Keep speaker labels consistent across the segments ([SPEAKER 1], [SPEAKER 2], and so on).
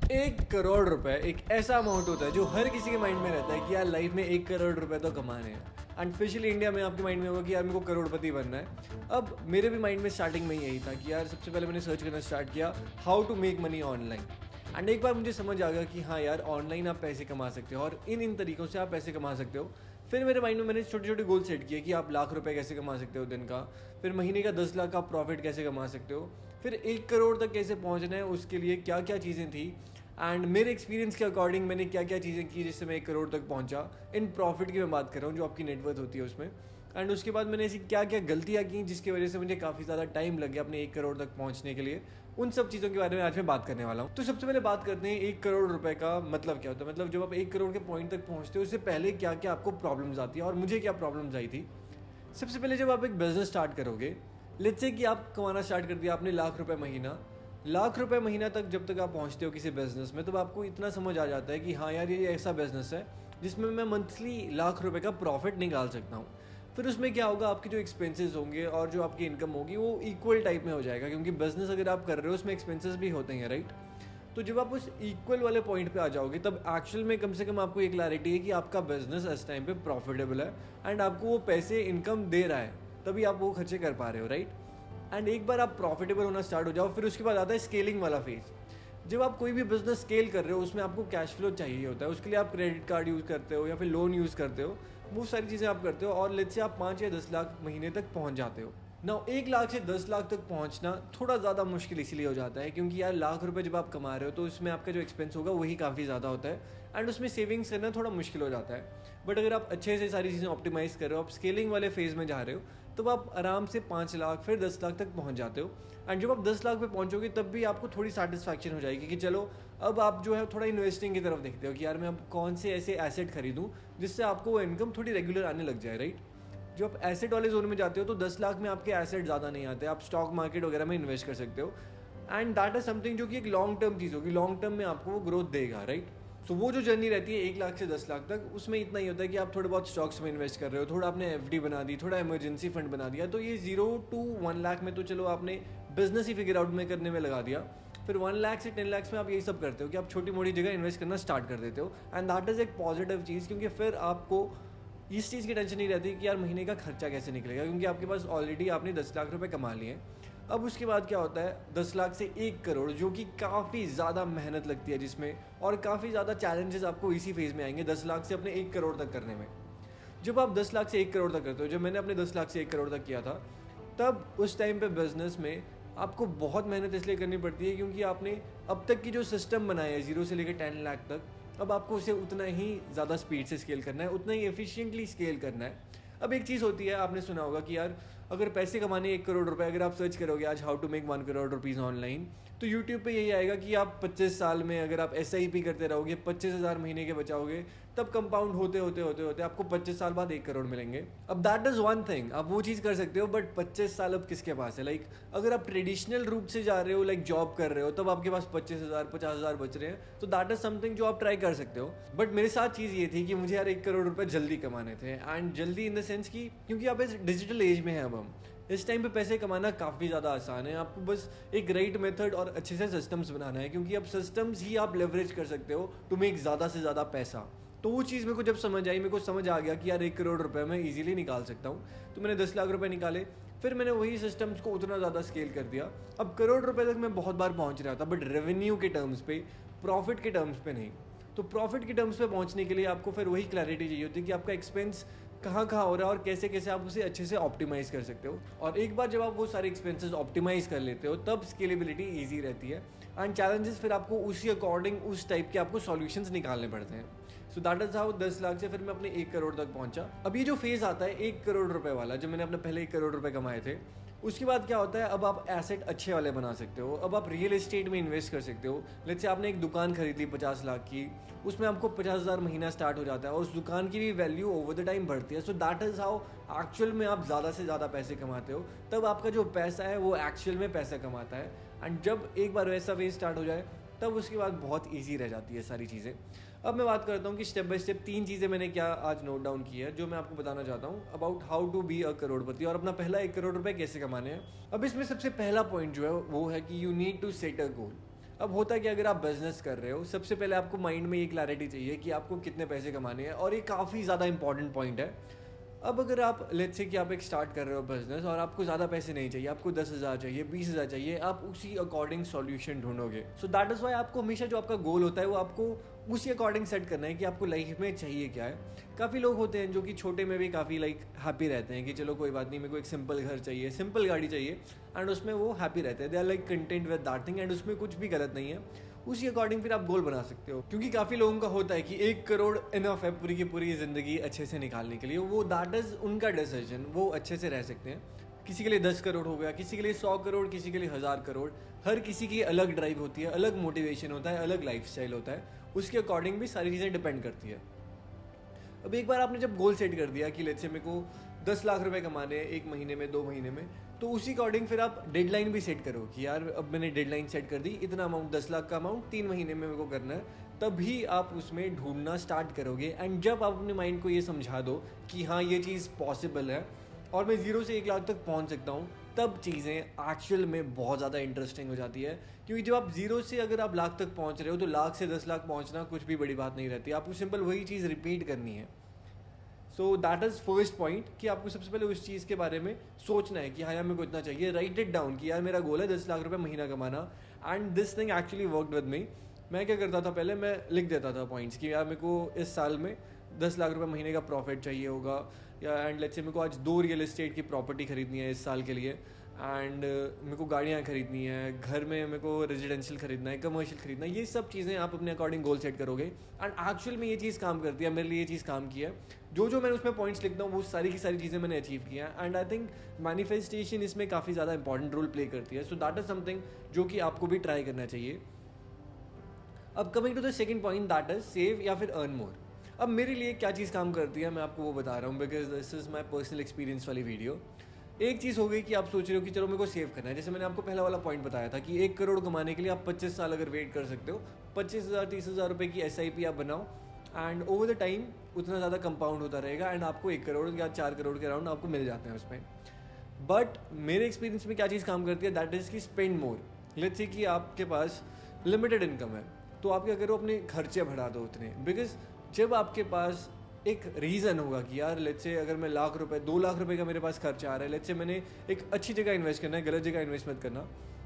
[SPEAKER 1] 1 करोड़ रुपए एक ऐसा अमाउंट होता है जो हर किसी के माइंड में रहता है कि यार लाइफ में 1 करोड़ रुपए तो कमाने हैं। एंड स्पेशली इंडिया में आपके माइंड में होगा कि यार मेरे को करोड़पति बनना है। अब मेरे भी माइंड में स्टार्टिंग में यही था कि यार सबसे पहले मैंने सर्च करना स्टार्ट किया how to make money online. And एक बार मुझे समझ आ गया कि हाँ यार ऑनलाइन आप पैसे कमा सकते हो और इन तरीक़ों से आप पैसे कमा सकते हो। फिर मेरे माइंड में मैंने छोटे छोटे गोल सेट किए कि आप लाख रुपए कैसे कमा सकते हो दिन का, फिर महीने का 10 लाख का प्रॉफिट कैसे कमा सकते हो, फिर 1 करोड़ तक कैसे पहुंचना है, उसके लिए क्या क्या चीज़ें थी एंड मेरे एक्सपीरियंस के अकॉर्डिंग मैंने क्या क्या चीज़ें की जिससे मैं 1 करोड़ तक पहुंचा। इन प्रॉफिट की मैं बात कर रहा हूँ जो आपकी नेटवर्थ होती है उसमें। एंड उसके बाद मैंने ऐसी क्या क्या गलतियाँ की जिसकी वजह से मुझे काफ़ी ज़्यादा टाइम लग गया अपने 1 करोड़ तक पहुँचने के लिए। उन सब चीज़ों के बारे में आज मैं बात करने वाला हूँ। तो सबसे पहले बात करते हैं 1 करोड़ रुपए का मतलब क्या होता है। मतलब जब आप 1 करोड़ के पॉइंट तक पहुँचते हो उससे पहले क्या क्या आपको प्रॉब्लम्स आती है और मुझे क्या प्रॉब्लम्स आई थी। सबसे पहले जब आप एक बिजनेस स्टार्ट करोगे, लेट्स से कि आप कमाना स्टार्ट कर दिया आपने लाख रुपए महीना तक जब तक आप पहुंचते हो किसी बिजनेस में, तब आपको इतना समझ आ जाता है कि हाँ यार ये ऐसा बिजनेस है जिसमें मैं मंथली लाख रुपए का प्रॉफिट निकाल सकता हूँ। फिर उसमें क्या होगा, आपके जो एक्सपेंसेस होंगे और जो आपकी इनकम होगी वो इक्वल टाइप में हो जाएगा, क्योंकि बिजनेस अगर आप कर रहे हो उसमें एक्सपेंसेस भी होते हैं, राइट। तो जब आप उस इक्वल वाले पॉइंट पे आ जाओगे तब एक्चुअल में कम से कम आपको ये क्लैरिटी है कि आपका बिजनेस इस टाइम पे प्रॉफिटेबल है एंड आपको वो पैसे इनकम दे रहा है, तभी आप वो खर्चे कर पा रहे हो, राइट। एंड एक बार आप प्रॉफिटेबल होना स्टार्ट हो जाओ, फिर उसके बाद आता है स्केलिंग वाला फेज। जब आप कोई भी बिजनेस स्केल कर रहे हो उसमें आपको कैश फ्लो चाहिए होता है, उसके लिए आप क्रेडिट कार्ड यूज़ करते हो या फिर लोन यूज़ करते हो, वो सारी चीज़ें आप करते हो और लेट्स से आप 5 या 10 लाख महीने तक पहुंच जाते हो। ना 1 लाख से 10 लाख तक पहुंचना थोड़ा ज़्यादा मुश्किल इसीलिए हो जाता है क्योंकि यार लाख रुपए जब आप कमा रहे हो तो उसमें आपका जो एक्सपेंस होगा वही काफ़ी ज़्यादा होता है एंड उसमें सेविंग्स करना थोड़ा मुश्किल हो जाता है। बट अगर आप अच्छे से सारी चीज़ें ऑप्टिमाइज कर रहे हो, आप स्केलिंग वाले फेज में जा रहे हो, तब आप आराम से 5 लाख फिर 10 लाख तक पहुंच जाते हो। एंड जब आप 10 लाख पे पहुंचोगे तब भी आपको थोड़ी सेटिस्फैक्शन हो जाएगी कि चलो अब आप जो है थोड़ा इन्वेस्टिंग की तरफ देखते हो कि यार मैं अब कौन से ऐसे एसेट खरीदूं जिससे आपको वो इनकम थोड़ी रेगुलर आने लग जाए, राइट। जो आप एसेट वाले जोन में जाते हो तो 10 लाख में आपके एसेट ज़्यादा नहीं आते, आप स्टॉक मार्केट वगैरह में इन्वेस्ट कर सकते हो एंड दैट इज समथिंग जो कि एक लॉन्ग टर्म चीज़ होगी, लॉन्ग टर्म में आपको वो ग्रोथ देगा, राइट। तो वो जो जर्नी रहती है 1 लाख से 10 लाख तक, उसमें इतना ही होता है कि आप थोड़े बहुत स्टॉक्स में इन्वेस्ट कर रहे हो, थोड़ा आपने एफडी बना दी, थोड़ा इमरजेंसी फंड बना दिया, तो ये 0 to 1 लाख में तो चलो आपने बिजनेस ही फिगर आउट में करने में लगा दिया। फिर 1 लाख से 10 लाख में आप यही सब करते हो कि आप छोटी मोटी जगह इन्वेस्ट करना स्टार्ट कर देते हो एंड दैट इज़ एक पॉजिटिव चीज़, क्योंकि फिर आपको इस चीज़ की टेंशन नहीं रहती कि यार महीने का खर्चा कैसे निकलेगा, क्योंकि आपके पास ऑलरेडी आपने 10 लाख रुपए कमा लिए हैं। अब उसके बाद क्या होता है, 10 लाख से 1 करोड़, जो कि काफ़ी ज़्यादा मेहनत लगती है जिसमें, और काफ़ी ज़्यादा चैलेंजेस आपको इसी फेज़ में आएंगे 10 लाख से अपने 1 करोड़ तक करने में। जब आप 10 लाख से 1 करोड़ तक करते हो, जब मैंने अपने 10 लाख से 1 करोड़ तक किया था, तब उस टाइम पे बिजनेस में आपको बहुत मेहनत इसलिए करनी पड़ती है क्योंकि आपने अब तक की जो सिस्टम बनाया है 0 से लेकर 10 लाख तक, अब आपको उसे उतना ही ज़्यादा स्पीड से स्केल करना है, उतना ही एफिशिएंटली स्केल करना है। अब एक चीज़ होती है, आपने सुना होगा कि यार अगर पैसे कमाने 1 करोड़ रुपए, अगर आप सर्च करोगे आज how to make 1 crore rupees online, तो यूट्यूब पे यही आएगा कि आप 25 साल में अगर आप SIP करते रहोगे, 25,000 महीने के बचाओगे, तब कंपाउंड होते होते होते होते आपको 25 साल बाद 1 करोड़ मिलेंगे। अब दैट इज़ वन थिंग, आप वो चीज़ कर सकते हो, बट 25 साल अब किसके पास है। लाइक अगर आप ट्रेडिशनल रूप से जा रहे हो, लाइक जॉब कर रहे हो, तब आपके पास 25,000 50,000 बच रहे हैं, तो दैट इज समथिंग जो आप ट्राई कर सकते हो। बट मेरे साथ चीज़ ये थी कि मुझे यार 1 करोड़ रुपए जल्दी कमाने थे, एंड जल्दी इन द सेंस कि क्योंकि आप इस डिजिटल एज में हैं, अब हम इस टाइम पे पैसे कमाना काफ़ी ज़्यादा आसान है। आपको बस एक राइट मेथड और अच्छे से सिस्टम्स बनाना है, क्योंकि अब सिस्टम्स ही आप लेवरेज कर सकते हो टू मेक ज़्यादा से ज़्यादा पैसा। तो वो चीज़ मेरे को जब समझ आई, मेरे को समझ आ गया कि यार 1 करोड़ रुपए मैं इजीली निकाल सकता हूँ, तो मैंने 10 लाख रुपए निकाले। फिर मैंने वही सिस्टम्स को उतना ज़्यादा स्केल कर दिया। अब करोड़ रुपए तक मैं बहुत बार पहुँच रहा था, बट रेवेन्यू के टर्म्स पे, प्रॉफिट के टर्म्स पे नहीं। तो प्रॉफिट के टर्म्स पे पहुंचने के लिए आपको फिर वही क्लैरिटी चाहिए होती है कि आपका एक्सपेंस कहाँ कहाँ हो रहा है और कैसे कैसे आप उसे अच्छे से ऑप्टिमाइज़ कर सकते हो। और एक बार जब आप वो सारे एक्सपेंसेस ऑप्टिमाइज़ कर लेते हो, तब स्केलेबिलिटी ईजी रहती है एंड चैलेंजेस फिर आपको उसी अकॉर्डिंग उस टाइप के आपको सॉल्यूशंस निकालने पड़ते हैं। So that is how 10 lakh से फिर मैं अपने 1 करोड़ तक पहुंचा। अब ये जो फेज़ आता है 1 करोड़ रुपए वाला, जब मैंने अपने पहले 1 करोड़ रुपए कमाए थे, उसके बाद क्या होता है, अब आप एसेट अच्छे वाले बना सकते हो। अब आप रियल एस्टेट में इन्वेस्ट कर सकते हो। लेट्स से आपने एक दुकान खरीद ली 50 लाख की, उसमें आपको 50,000 महीना स्टार्ट हो जाता है और उस दुकान की भी वैल्यू ओवर द टाइम बढ़ती है। सो दैट इज़ हाउ एक्चुअल में आप ज़्यादा से ज़्यादा पैसे कमाते हो। तब आपका जो पैसा है वो एक्चुअल में पैसा कमाता है। एंड जब एक बार वैसा फेज स्टार्ट हो जाए, तब उसके बाद बहुत ईजी रह जाती है सारी चीज़ें। अब मैं बात करता हूँ कि स्टेप बाय स्टेप 3 चीज़ें मैंने क्या आज नोट डाउन की है, जो मैं आपको बताना चाहता हूँ about how to be a करोड़पति और अपना पहला 1 करोड़ रुपए कैसे कमाने हैं। अब इसमें सबसे पहला पॉइंट जो है वो है कि you need to set a goal. अब होता है कि अगर आप बिजनेस कर रहे हो, सबसे पहले आपको माइंड में ये क्लैरिटी चाहिए कि आपको कितने पैसे कमाने हैं, और ये काफ़ी ज़्यादा इंपॉर्टेंट पॉइंट है। अब अगर आप लेट्स से कि आप एक स्टार्ट कर रहे हो बिजनेस और आपको ज़्यादा पैसे नहीं चाहिए, आपको 10,000 चाहिए, 20,000 चाहिए, आप उसी अकॉर्डिंग सॉल्यूशन ढूंढोगे। सो दैट इज़ वाई आपको हमेशा जो आपका गोल होता है वो आपको उसी अकॉर्डिंग सेट करना है कि आपको लाइफ में चाहिए क्या है। काफ़ी लोग होते हैं जो कि छोटे में भी काफ़ी हैप्पी रहते हैं कि चलो कोई बात नहीं, मेरे को एक सिंपल घर चाहिए, सिंपल गाड़ी चाहिए, एंड उसमें वो हैप्पी रहते हैं, they are content with that thing, and उसमें कुछ भी गलत नहीं है। उसी अकॉर्डिंग फिर आप गोल बना सकते हो, क्योंकि काफ़ी लोगों का होता है कि 1 करोड़ इनफ है पूरी की पूरी ज़िंदगी अच्छे से निकालने के लिए। वो दैट इज़ उनका डिसीजन, वो अच्छे से रह सकते हैं। किसी के लिए 10 करोड़ हो गया, किसी के लिए 100 करोड़, किसी के लिए 1000 करोड़। हर किसी की अलग ड्राइव होती है, अलग मोटिवेशन होता है, अलग लाइफस्टाइल होता है, उसके अकॉर्डिंग भी सारी चीज़ें डिपेंड करती है। अब एक बार आपने जब गोल सेट कर दिया कि लेट्स से मेरे को 10 लाख रुपए कमाने हैं 1 महीने में, 2 महीने में, तो उसी अकॉर्डिंग फिर आप डेडलाइन भी सेट करो कि यार अब मैंने डेडलाइन सेट कर दी, इतना अमाउंट 10 लाख का अमाउंट 3 महीने में मेरे को करना है। तभी आप उसमें ढूंढना स्टार्ट करोगे। एंड जब आप अपने माइंड को ये समझा दो कि हाँ ये चीज़ पॉसिबल है और मैं 0 से 1 लाख तक पहुंच सकता हूँ, तब चीज़ें एक्चुअल में बहुत ज़्यादा इंटरेस्टिंग हो जाती है। क्योंकि जब आप 0 से अगर आप लाख तक पहुँच रहे हो, तो लाख से 10 लाख पहुँचना कुछ भी बड़ी बात नहीं रहती, आपको सिंपल वही चीज़ रिपीट करनी है। सो दैट इज़ फर्स्ट पॉइंट कि आपको सबसे पहले उस चीज़ के बारे में सोचना है कि हाँ यार मेरे को इतना चाहिए, राइट इट डाउन कि यार मेरा गोल है 10 लाख रुपए महीना कमाना। And this thing actually worked with me. मैं क्या करता था, पहले मैं लिख देता था पॉइंट्स कि यार मेरे को इस साल में 10 लाख रुपए महीने का प्रॉफिट चाहिए होगा, या एंड लेट्स से मेरे को आज 2 रियल एस्टेट की प्रॉपर्टी खरीदनी है इस साल के लिए, एंड मेरे को गाड़ियाँ खरीदनी है, घर में मेरे को रेजिडेंशियल खरीदना है, कमर्शियल खरीदना है। ये सब चीज़ें आप अपने अकॉर्डिंग गोल सेट करोगे, एंड एक्चुअल में ये चीज़ काम करती है। मेरे लिए ये चीज़ काम की है, जो मैंने उसमें पॉइंट्स लिखता हूँ वो सारी की सारी चीज़ें मैंने अचीव किया है। एंड आई थिंक मैनिफेस्टेशन इसमें काफ़ी ज़्यादा इंपॉर्टेंट रोल प्ले करती है। सो दैट इज़ समथिंग जो कि आपको भी ट्राई करना चाहिए। अब coming to the second point, that is save या फिर अर्न मोर। अब मेरे लिए क्या चीज़ काम करती है मैं आपको वो बता रहा हूँ, because this is my personal experience वाली वीडियो। एक चीज़ हो गई कि आप सोच रहे हो कि चलो मेरे को सेव करना है। जैसे मैंने आपको पहला वाला पॉइंट बताया था कि 1 करोड़ कमाने के लिए आप 25 साल अगर वेट कर सकते हो, 25,000 30,000 रुपये की SIP आप बनाओ, एंड ओवर द टाइम उतना ज़्यादा कंपाउंड होता रहेगा, एंड आपको 1 करोड़ या 4 करोड़ के अराउंड आपको मिल जाते हैं उसमें। बट मेरे एक्सपीरियंस में क्या चीज़ काम करती है, दैट इज़ कि स्पेंड मोर। लेट्स से कि आपके पास लिमिटेड इनकम है, तो आप क्या करो, अपने खर्चे बढ़ा दो उतने। बिकॉज जब आपके पास एक रीज़न होगा कि यार लेट्स से अगर मैं लाख रुपए 2 लाख रुपए का मेरे पास खर्चा आ रहा है, लेट्स से मैंने एक अच्छी जगह इन्वेस्ट करना है, गलत जगह इन्वेस्ट मत करना।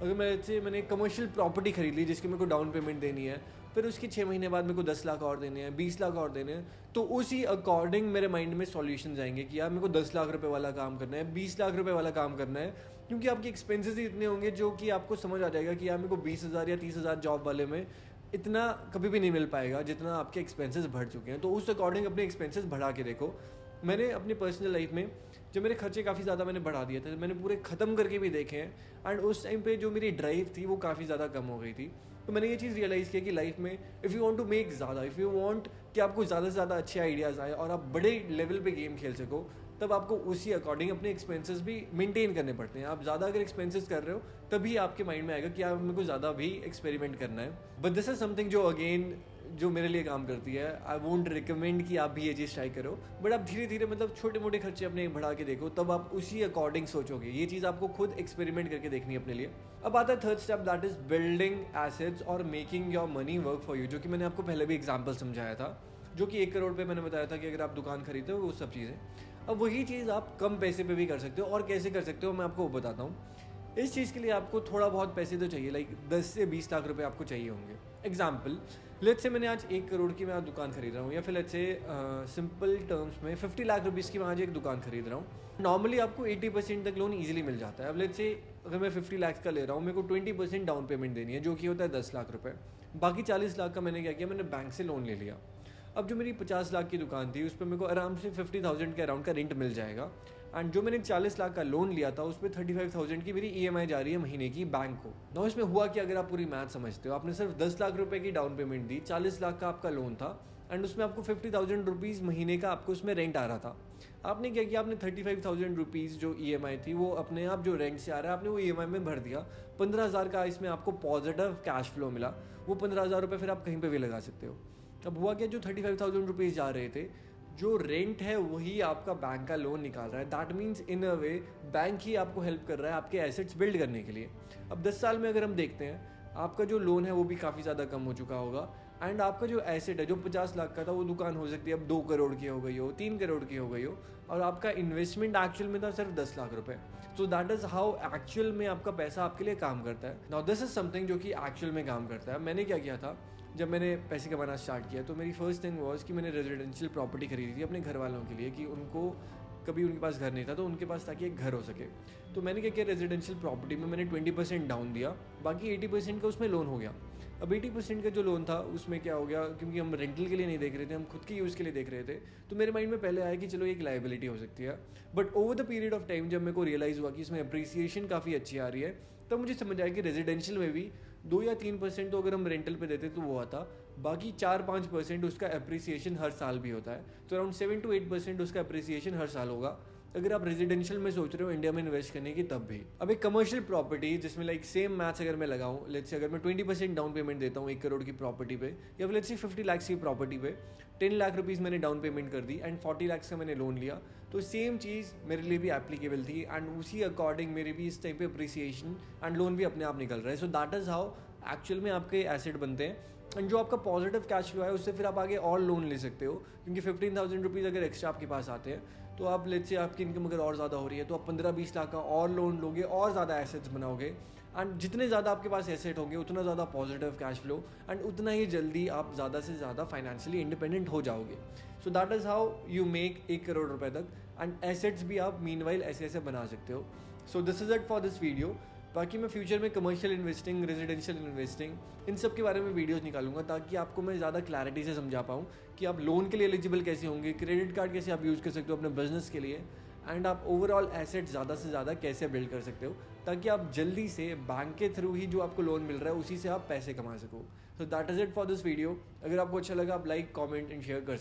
[SPEAKER 1] अगर मैं लेट्स से मैंने कमर्शियल प्रॉपर्टी खरीद ली जिसकी मेरे को डाउन पेमेंट देनी है, फिर उसकी 6 महीने बाद मेरे को 10 लाख और देने हैं, 20 लाख और देने हैं, तो उसी अकॉर्डिंग मेरे माइंड में सॉल्यूशंस आएंगे कि यार मेरे को 10 लाख रुपए वाला काम करना है, 20 लाख रुपए वाला काम करना है। क्योंकि आपके एक्सपेंसेस ही इतने होंगे जो कि आपको समझ आ जाएगा कि यार मेरे को 20,000 या 30,000 जॉब वाले में इतना कभी भी नहीं मिल पाएगा जितना आपके एक्सपेंसेस बढ़ चुके हैं। तो उस अकॉर्डिंग अपने एक्सपेंसेस बढ़ा के देखो। मैंने अपनी पर्सनल लाइफ में जब मेरे खर्चे काफ़ी ज़्यादा मैंने बढ़ा दिए थे, मैंने पूरे ख़त्म करके भी देखे हैं, एंड उस टाइम पे जो मेरी ड्राइव थी वो काफ़ी ज़्यादा कम हो गई थी। तो मैंने ये चीज़ रियलाइज़ किया कि लाइफ में if you want to make ज़्यादा, इफ़ यू वांट कि आपको ज़्यादा से ज़्यादा अच्छे आइडियाज़ आए और आप बड़े लेवल पे गेम खेल सको, तब आपको उसी अकॉर्डिंग अपने एक्सपेंसेस भी मेंटेन करने पड़ते हैं। आप ज़्यादा अगर एक्सपेंसेस कर रहे हो तभी आपके माइंड में आएगा कि यार मेरे को ज़्यादा भी एक्सपेरिमेंट करना है। बट दिस इज समथिंग जो अगेन जो मेरे लिए काम करती है। आई वोंट रिकमेंड कि आप भी ये चीज़ ट्राई करो, बट आप धीरे धीरे मतलब छोटे मोटे खर्चे अपने बढ़ा के देखो, तब आप उसी अकॉर्डिंग सोचोगे। ये चीज़ आपको खुद एक्सपेरिमेंट करके देखनी है अपने लिए। अब आता है third step, that is building assets और making your money work for you, जो कि मैंने आपको पहले भी एग्जाम्पल समझाया था, जो कि 1 करोड़ पे मैंने बताया था कि अगर आप दुकान खरीदते हो वो सब चीज़ें। अब वही चीज़ आप कम पैसे पे भी कर सकते हो, और कैसे कर सकते हो मैं आपको वो बताता हूँ। इस चीज़ के लिए आपको थोड़ा बहुत पैसे तो चाहिए, लाइक 10 से 20 लाख रुपए आपको चाहिए होंगे। एग्जाम्पल, लेट्स से मैंने आज 1 करोड़ की मैं आज दुकान खरीद रहा हूँ, या फिर लेट्स से सिंपल टर्म्स में 50 लाख रुपीज़ की मैं आज एक दुकान खरीद रहा हूँ। नॉर्मली आपको 80% तक लोन ईजिली मिल जाता है। अब लेट्स से अगर मैं 50 लाख का ले रहा हूँ, मेरे को 20% डाउन पेमेंट देनी है, जो कि होता है 10 लाख रुपये। बाकी 40 लाख का मैंने क्या किया, मैंने बैंक से लोन ले लिया। अब जो मेरी 50 लाख की दुकान थी उस पर मेरे को आराम से 50,000 के अराउंड का रेंट मिल जाएगा, एंड जो मैंने 40 लाख का लोन लिया था उस पर 35,000 की मेरी EMI जा रही है महीने की बैंक को। ना इसमें हुआ कि अगर आप पूरी मैथ समझते हो, आपने सिर्फ 10 लाख रुपए की डाउन पेमेंट दी, 40 लाख का आपका लोन था, एंड उसमें आपको 50,000 रुपीज़ महीने का आपको उसमें रेंट आ रहा था। आपने क्या किया, आपने 35,000 रुपीज़ जो EMI थी वो अपने आप जो रेंट से आ रहा है आपने वो EMI में भर दिया। 15,000 का इसमें आपको पॉजिटिव कैश फ्लो मिला। वो 15,000 रुपये फिर आप कहीं पर भी लगा सकते हो। अब हुआ क्या, जो 35,000 रुपीज़ जा रहे थे, जो रेंट है वही आपका बैंक का लोन निकाल रहा है। That means in a way bank ही आपको हेल्प कर रहा है आपके एसेट्स बिल्ड करने के लिए। अब 10 साल में अगर हम देखते हैं आपका जो लोन है वो भी काफ़ी ज़्यादा कम हो चुका होगा, एंड आपका जो एसेट है जो 50 लाख का था वो दुकान हो सकती है अब 2 करोड़ की हो गई हो, 3 करोड़ की हो गई हो, और आपका इन्वेस्टमेंट एक्चुअल में था सिर्फ 10 लाख रुपए। सो दैट इज़ हाउ एक्चुअल में आपका पैसा आपके लिए काम करता है। नाउ दिस इज समथिंग जो कि एक्चुअल में काम करता है। मैंने क्या किया था, जब मैंने पैसे कमाना स्टार्ट किया तो मेरी फर्स्ट थिंग वॉज कि मैंने रेजिडेंशियल प्रॉपर्टी खरीदी थी अपने घर वालों के लिए, कि उनको कभी उनके पास घर नहीं था तो उनके पास ताकि एक घर हो सके। तो मैंने क्या किया, रेजिडेंशियल प्रॉपर्टी में मैंने 20% डाउन दिया, बाकी 80% का उसमें लोन हो गया। अब 80% का जो लोन था उसमें क्या हो गया, क्योंकि हम रेंटल के लिए नहीं देख रहे थे, हम खुद के यूज़ के लिए देख रहे थे, तो मेरे माइंड में पहले आया कि चलो एक लाइबिलिटी हो सकती है। But over the period of time जब मेरे को रियलाइज़ हुआ कि इसमें अप्रिसिएशन काफ़ी अच्छी आ रही है, तब मुझे समझ आया कि रेजिडेंशियल में भी 2 या 3% तो अगर हम रेंटल पे देते तो वो आता, बाकी 4-5% उसका अप्रिसिएशन हर साल भी होता है। तो अराउंड 7 to 8% उसका अप्रिसिएशन हर साल होगा अगर आप रेजिडेंशियल में सोच रहे हो इंडिया में इन्वेस्ट करने की तब भी। अब एक कमर्शियल प्रॉपर्टी जिसमें लाइक सेम मैथ्स अगर मैं लगाऊं, लेट्स से अगर मैं 20% डाउन पेमेंट देता हूं 1 करोड़ की प्रॉपर्टी पे, या लेट्स से 50 लाख की प्रॉपर्टी पे 10 लाख रुपीज़ मैंने डाउन पेमेंट कर दी एंड 40 लाख का मैंने लोन लिया, तो सेम चीज़ मेरे लिए भी एप्लीकेबल थी एंड उसी अकॉर्डिंग मेरे भी इस टाइप पे अप्रिसिएशन एंड लोन भी अपने आप निकल रहा है। सो दैट इज़ हाउ एक्चुअल में आपके एसेट बनते हैं, एंड जो आपका पॉजिटिव कैश फ्लो है उससे फिर आप आगे और लोन ले सकते हो, क्योंकि 15,000 रुपीज़ अगर एक्स्ट्रा आपके पास आते हैं तो आप लेट्स से आपकी इनकम अगर और ज़्यादा हो रही है तो आप 15-20 लाख का और लोन लोगे और ज़्यादा एसेट्स बनाओगे, एंड जितने ज़्यादा आपके पास एसेट होंगे उतना ज़्यादा पॉजिटिव कैश फ्लो एंड उतना ही जल्दी आप ज़्यादा से ज़्यादा फाइनेंशियली इंडिपेंडेंट हो जाओगे। सो that is how you make 1 crore रुपए तक, एंड एसेट्स भी आप मीनवाइल ऐसे ऐसे बना सकते हो। So this is it for this video. बाकी मैं फ्यूचर में कमर्शियल इन्वेस्टिंग, रेजिडेंशियल इन्वेस्टिंग, इन सब के बारे में वीडियोस निकालूंगा ताकि आपको मैं ज़्यादा क्लैरिटी से समझा पाऊँ कि आप लोन के लिए एलिजिबल कैसे होंगे, क्रेडिट कार्ड कैसे आप यूज़ कर सकते हो अपने बिजनेस के लिए, एंड आप ओवरऑल एसेट ज़्यादा से ज़्यादा कैसे बिल्ड कर सकते हो ताकि आप जल्दी से बैंक के थ्रू ही जो आपको लोन मिल रहा है उसी से आप पैसे कमा सको। सो that is it for this video. अगर आपको अच्छा लगा आप लाइक, कॉमेंट एंड शेयर कर